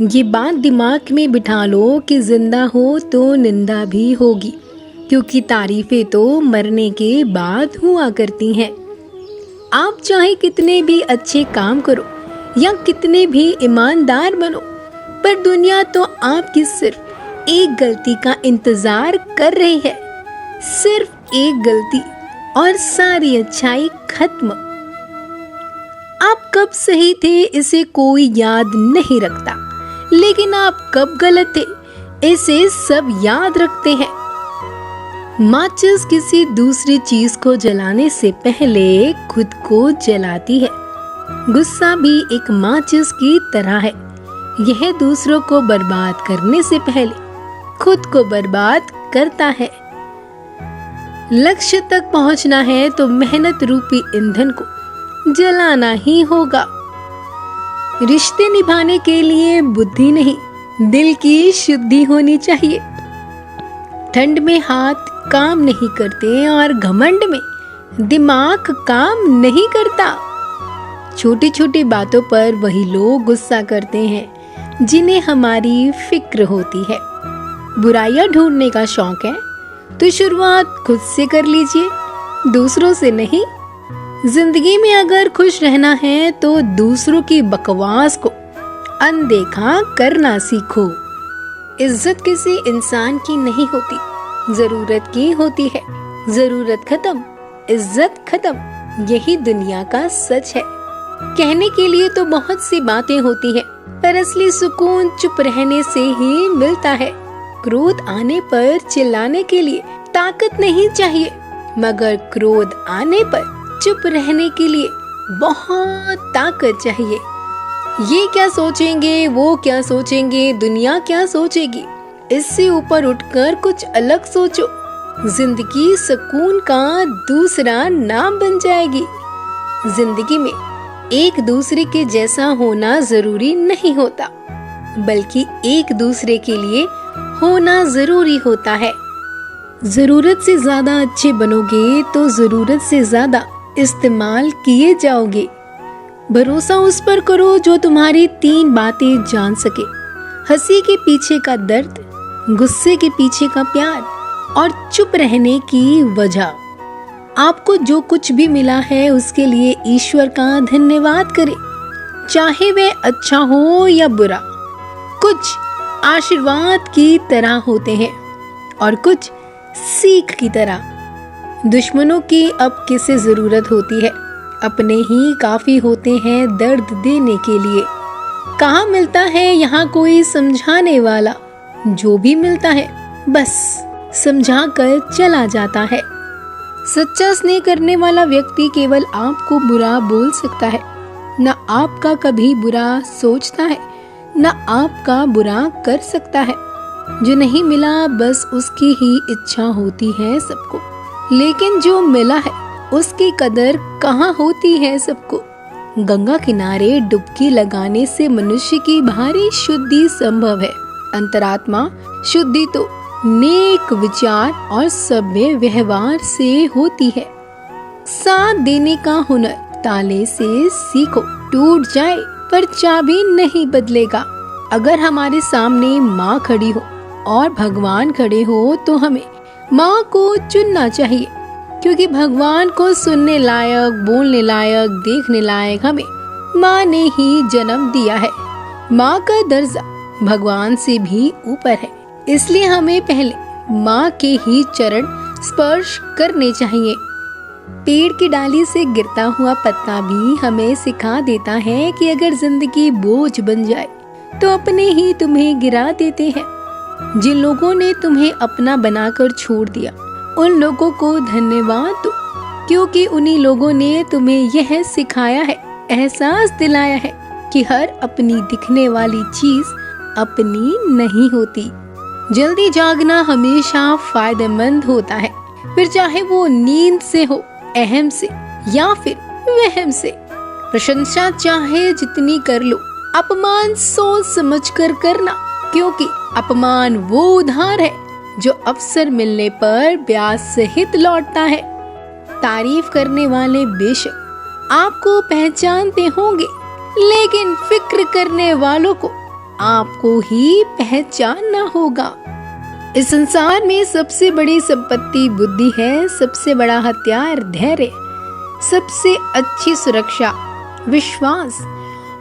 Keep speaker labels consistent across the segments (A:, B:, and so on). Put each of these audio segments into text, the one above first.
A: ये बात दिमाग में बिठा लो कि जिंदा हो तो निंदा भी होगी, क्योंकि तारीफें तो मरने के बाद हुआ करती हैं। आप चाहे कितने भी अच्छे काम करो या कितने भी ईमानदार बनो, पर दुनिया तो आपकी सिर्फ एक गलती का इंतजार कर रही है। सिर्फ एक गलती और सारी अच्छाई खत्म। आप कब सही थे इसे कोई याद नहीं रखता, लेकिन आप कब गलत थे इसे सब याद रखते हैं। माचिस किसी दूसरी चीज को जलाने से पहले खुद को जलाती है। गुस्सा भी एक माचिस की तरह है। यह दूसरों को बर्बाद करने से पहले खुद को बर्बाद करता है। लक्ष्य तक पहुंचना है तो मेहनत रूपी ईंधन को जलाना ही होगा। रिश्ते निभाने के लिए बुद्धि नहीं, दिल की शुद्धि होनी चाहिए। ठंड में हाथ काम नहीं करते और घमंड में दिमाग काम नहीं करता। छोटी छोटी बातों पर वही लोग गुस्सा करते हैं जिन्हें हमारी फिक्र होती है। बुराइयां ढूंढने का शौक है तो शुरुआत खुद से कर लीजिए, दूसरों से नहीं। जिंदगी में अगर खुश रहना है तो दूसरों की बकवास को अनदेखा करना सीखो। इज्जत किसी इंसान की नहीं होती, जरूरत की होती है। जरूरत खत्म, इज्जत खत्म, यही दुनिया का सच है। कहने के लिए तो बहुत सी बातें होती हैं, पर असली सुकून चुप रहने से ही मिलता है। क्रोध आने पर चिल्लाने के लिए ताकत नहीं चाहिए, मगर क्रोध आने पर चुप रहने के लिए बहुत ताकत चाहिए। ये क्या सोचेंगे, वो क्या सोचेंगे, दुनिया क्या सोचेगी, इससे ऊपर उठकर कुछ अलग सोचो। जिंदगी सुकून का दूसरा नाम बन जाएगी। जिंदगी में एक दूसरे के जैसा होना जरूरी नहीं होता, बल्कि एक दूसरे के लिए होना जरूरी होता है। जरूरत से ज्यादा अच्छे बनोगे तो जरूरत से ज्यादा इस्तेमाल किए जाओगे। भरोसा उस पर करो जो तुम्हारी 3 बातें जान सके। हंसी के पीछे का दर्द, गुस्से के पीछे का प्यार और चुप रहने की वजह। आपको जो कुछ भी मिला है उसके लिए ईश्वर का धन्यवाद करें, चाहे वह अच्छा हो या बुरा। कुछ आशीर्वाद की तरह होते हैं और कुछ सीख की तरह। दुश्मनों की अब किसे जरूरत होती है, अपने ही काफी होते हैं दर्द देने के लिए। कहाँ मिलता है यहाँ कोई समझाने वाला, जो भी मिलता है बस समझा कर चला जाता है। सच्चा स्नेह करने वाला व्यक्ति केवल आपको बुरा बोल सकता है, न आपका कभी बुरा सोचता है, न आपका बुरा कर सकता है। जो नहीं मिला बस उसकी ही इच्छा होती है सबको, लेकिन जो मिला है उसकी कदर कहाँ होती है सबको। गंगा किनारे डुबकी लगाने से मनुष्य की भारी शुद्धि संभव है। अंतरात्मा शुद्धि तो नेक विचार और सभ्य व्यवहार से होती है। साथ देने का हुनर ताले से सीखो, टूट जाए पर चाबी नहीं बदलेगा। अगर हमारे सामने माँ खड़ी हो और भगवान खड़े हो तो हमें माँ को चुनना चाहिए, क्योंकि भगवान को सुनने लायक, बोलने लायक, देखने लायक हमें माँ ने ही जन्म दिया है। माँ का दर्जा भगवान से भी ऊपर है, इसलिए हमें पहले माँ के ही चरण स्पर्श करने चाहिए। पेड़ की डाली से गिरता हुआ पत्ता भी हमें सिखा देता है कि अगर जिंदगी बोझ बन जाए तो अपने ही तुम्हें गिरा देते हैं। जिन लोगों ने तुम्हें अपना बनाकर छोड़ दिया उन लोगों को धन्यवाद दो, क्योंकि उन्हीं लोगों ने तुम्हें यह सिखाया है, एहसास दिलाया है कि हर अपनी दिखने वाली चीज अपनी नहीं होती। जल्दी जागना हमेशा फायदेमंद होता है, फिर चाहे वो नींद से हो, अहम से या फिर वहम से। प्रशंसा चाहे जितनी कर लो, अपमान सोच समझ कर करना, क्योंकि अपमान वो उधार है जो अवसर मिलने पर ब्याज सहित लौटता है। तारीफ करने वाले बेशक आपको पहचानते होंगे, लेकिन फिक्र करने वालों को आपको ही पहचानना होगा। इस संसार में सबसे बड़ी संपत्ति बुद्धि है, सबसे बड़ा हथियार धैर्य, सबसे अच्छी सुरक्षा विश्वास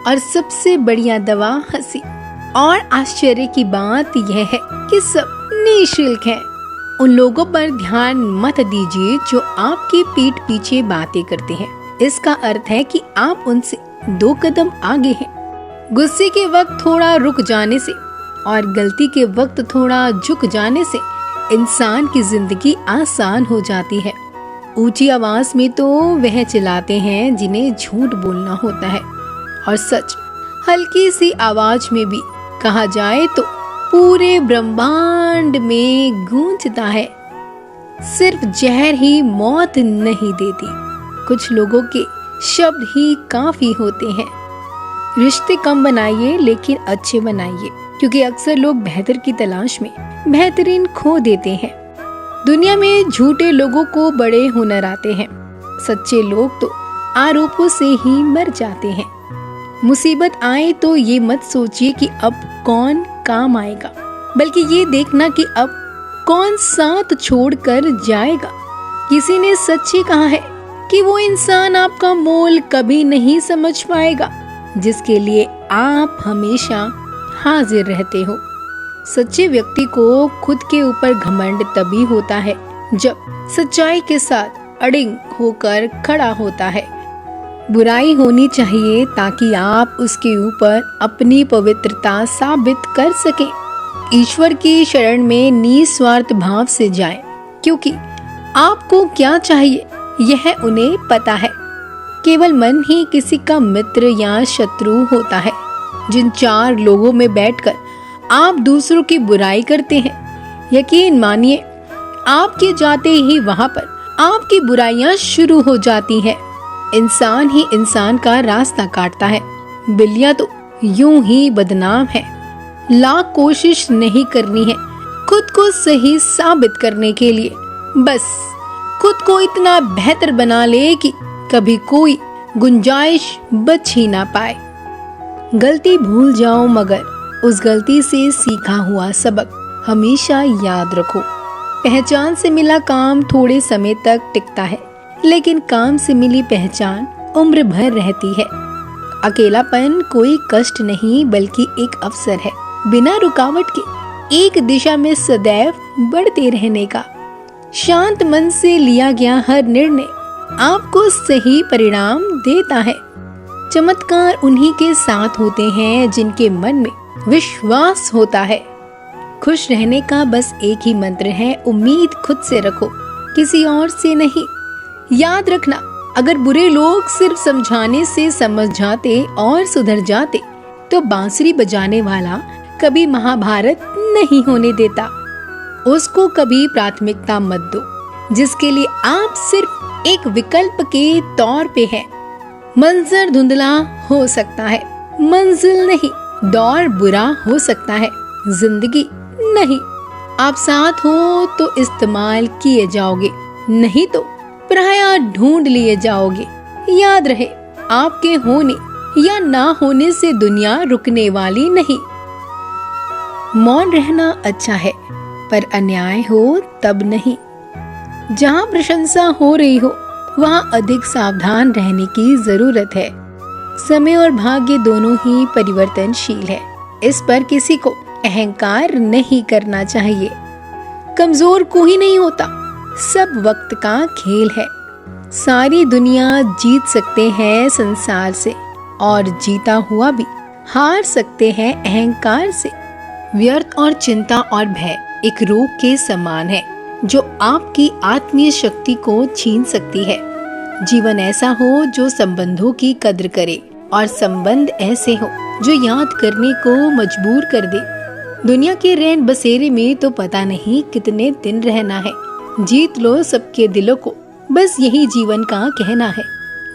A: और सबसे बढ़िया दवा हंसी। और आश्चर्य की बात यह है कि सब निःशुल्क है। उन लोगों पर ध्यान मत दीजिए जो आपकी पीठ पीछे बातें करते हैं। इसका अर्थ है कि आप उनसे 2 कदम आगे हैं। गुस्से के वक्त थोड़ा रुक जाने से और गलती के वक्त थोड़ा झुक जाने से इंसान की जिंदगी आसान हो जाती है। ऊंची आवाज में तो वह चिल्लाते हैं जिन्हें झूठ बोलना होता है, और सच हल्की सी आवाज में भी कहा जाए तो पूरे ब्रह्मांड में गूंजता है। सिर्फ जहर ही मौत नहीं देती, कुछ लोगों के शब्द ही काफी होते हैं। रिश्ते कम बनाइए लेकिन अच्छे बनाइए, क्योंकि अक्सर लोग बेहतर की तलाश में बेहतरीन खो देते हैं। दुनिया में झूठे लोगों को बड़े हुनर आते हैं, सच्चे लोग तो आरोपों से ही मर जाते हैं। मुसीबत आए तो ये मत सोचिए कि अब कौन काम आएगा, बल्कि ये देखना कि अब कौन साथ छोड़कर जाएगा। किसी ने सच ही कहा है कि वो इंसान आपका मोल कभी नहीं समझ पाएगा जिसके लिए आप हमेशा हाजिर रहते हो। सच्चे व्यक्ति को खुद के ऊपर घमंड तभी होता है जब सच्चाई के साथ अड़िग होकर खड़ा होता है। बुराई होनी चाहिए ताकि आप उसके ऊपर अपनी पवित्रता साबित कर सकें। ईश्वर की शरण में निस्वार्थ भाव से जाएं, क्योंकि आपको क्या चाहिए यह उन्हें पता है। केवल मन ही किसी का मित्र या शत्रु होता है। जिन 4 लोगों में बैठकर आप दूसरों की बुराई करते हैं, यकीन मानिए आपके जाते ही वहां पर आपकी बुराइयां शुरू हो जाती हैं। इंसान ही इंसान का रास्ता काटता है, बिल्लियां तो यूं ही बदनाम है। लाख कोशिश नहीं करनी है खुद को सही साबित करने के लिए, बस खुद को इतना बेहतर बना ले कि कभी कोई गुंजाइश बच ही ना पाए। गलती भूल जाओ, मगर उस गलती से सीखा हुआ सबक हमेशा याद रखो। पहचान से मिला काम थोड़े समय तक टिकता है, लेकिन काम से मिली पहचान उम्र भर रहती है। अकेलापन कोई कष्ट नहीं बल्कि एक अवसर है, बिना रुकावट के एक दिशा में सदैव बढ़ते रहने का। शांत मन से लिया गया हर निर्णय आपको सही परिणाम देता है। चमत्कार उन्हीं के साथ होते हैं जिनके मन में विश्वास होता है। खुश रहने का बस एक ही मंत्र है, उम्मीद खुद से रखो, किसी और से नहीं। याद रखना, अगर बुरे लोग सिर्फ समझाने से समझ जाते और सुधर जाते तो बांसुरी बजाने वाला कभी महाभारत नहीं होने देता। उसको कभी प्राथमिकता मत दो जिसके लिए आप सिर्फ एक विकल्प के तौर पे हैं। मंजर धुंधला हो सकता है, मंजिल नहीं। दौर बुरा हो सकता है, जिंदगी नहीं। आप साथ हो तो इस्तेमाल किए जाओगे, नहीं तो पराया ढूंढ लिए जाओगे। याद रहे, आपके होने या ना होने से दुनिया रुकने वाली नहीं। मौन रहना अच्छा है, पर अन्याय हो तब नहीं। जहाँ प्रशंसा हो रही हो वहाँ अधिक सावधान रहने की जरूरत है। समय और भाग्य दोनों ही परिवर्तनशील है, इस पर किसी को अहंकार नहीं करना चाहिए। कमजोर कोई नहीं होता, सब वक्त का खेल है। सारी दुनिया जीत सकते हैं संसार से, और जीता हुआ भी हार सकते हैं अहंकार से। व्यर्थ और चिंता और भय एक रोग के समान है जो आपकी आत्मीय शक्ति को छीन सकती है। जीवन ऐसा हो जो संबंधों की कद्र करे, और संबंध ऐसे हो जो याद करने को मजबूर कर दे। दुनिया के रैन बसेरे में तो पता नहीं कितने दिन रहना है। जीत लो सबके दिलों को, बस यही जीवन का कहना है।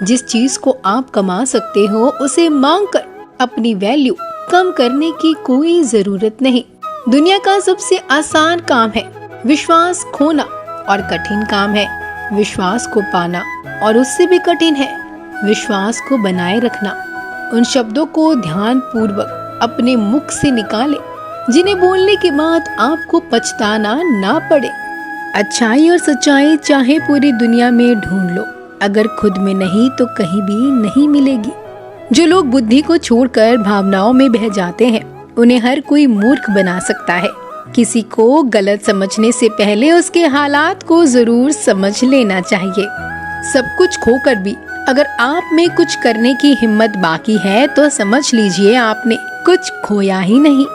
A: जिस चीज को आप कमा सकते हो उसे मांग कर अपनी वैल्यू कम करने की कोई जरूरत नहीं। दुनिया का सबसे आसान काम है विश्वास खोना, और कठिन काम है विश्वास को पाना, और उससे भी कठिन है विश्वास को बनाए रखना। उन शब्दों को ध्यान पूर्वक अपने मुख से निकाले, जिन्हें बोलने के बाद आपको पछताना ना पड़े। अच्छाई और सच्चाई चाहे पूरी दुनिया में ढूंढ लो, अगर खुद में नहीं तो कहीं भी नहीं मिलेगी। जो लोग बुद्धि को छोड़कर भावनाओं में बह जाते हैं, उन्हें हर कोई मूर्ख बना सकता है। किसी को गलत समझने से पहले उसके हालात को जरूर समझ लेना चाहिए। सब कुछ खोकर भी अगर आप में कुछ करने की हिम्मत बाकी है तो समझ लीजिए आपने कुछ खोया ही नहीं।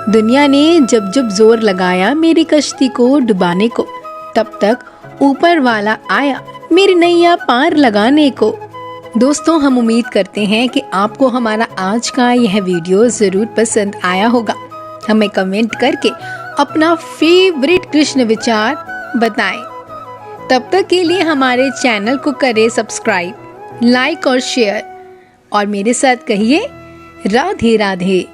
A: दुनिया ने जब जब जोर लगाया मेरी कश्ती को डुबाने को, तब तक ऊपर वाला आया मेरी नैया पार लगाने को। दोस्तों, हम उम्मीद करते हैं कि आपको हमारा आज का यह वीडियो जरूर पसंद आया होगा। हमें कमेंट करके अपना फेवरेट कृष्ण विचार बताएं। तब तक के लिए हमारे चैनल को करें सब्सक्राइब, लाइक और शेयर, और मेरे साथ कहिए राधे राधे।